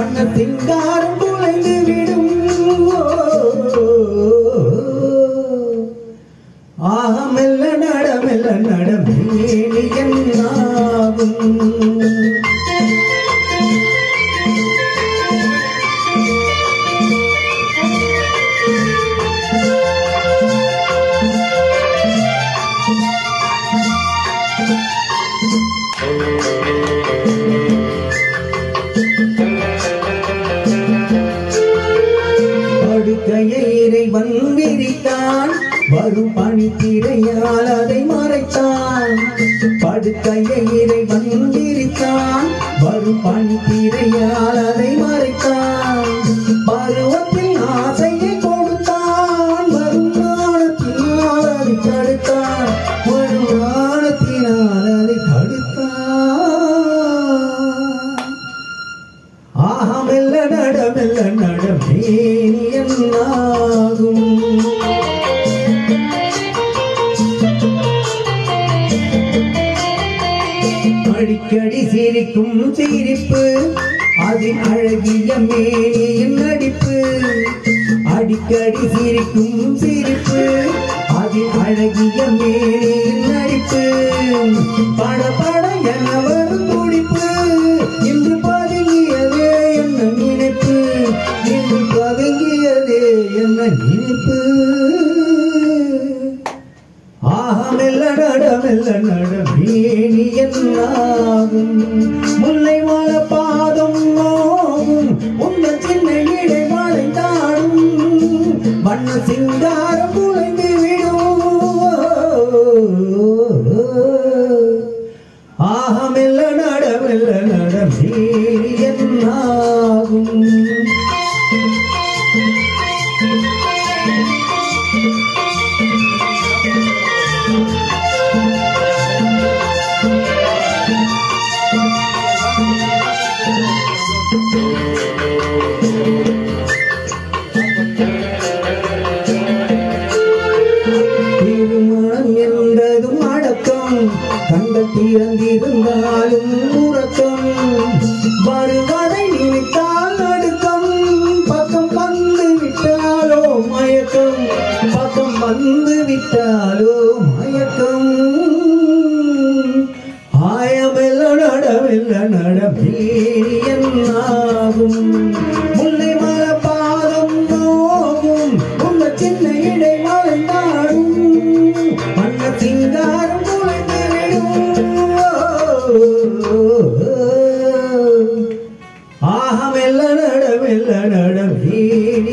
வண்ண சிங்காரம் குலைந்து விடும் ஆக மெல்ல நட மேனி என்னாகும் படுக்கையை இறைவன் விரித்தான் வரும் பனித்திரையால் அதை மறைத்தான் படுக்கையை இறைவன் விரித்தான் வரும் பனித்திரையால் அதை மறைத்தான் பருவத்தில் ஆசையை கொடுத்தான் வரும் நாணத்தினால் அதை தடுத்தான் வரும் நாணத்தினால் அதை தடுத்தான் ஆக மெல்ல நட மேனி என்னாகும் அடிக்கடி சிரிக்கும் சிரிப்பு அதில் அழகிய மேனியின் நடிப்பு அடிக்கடி சிரிக்கும் சிரிப்பு அதில் அழகிய மேனியின் நடிப்பு பட என வரும் துடிப்பு இன்று பதுங்கியதே என்ன நினைப்பு இன்று பதுங்கியதே என்ன நினைப்பு ஆக மெல்ல நட மேனி என்னாகும் முல்லை மலை பாதம் நோகும் உந்த சின்ன இடை மலை தாடும் வண்ண சிங்காரம் குலைந்து விடும் ஆக மெல்ல நட மேனி என்னாகும் திருமணம் என்றதும் அடக்கம் கண்கள் திறந்திருந்தாலும் உறக்கம் வருவதை நினைத்தால் நடுக்கம் பக்கம் வந்து விட்டாலோ மயக்கம் பக்கம் வந்து விட்டாலோ மயக்கம் ஆயமெல்ல நட மேனி என்னாகும் முல்லை மலை பாதம் நோகும் உங்க சின்ன இடை மலை நாடும் வண்ண சிங்காரம் குலைந்து விடும் ஆக மெல்ல நட மேனி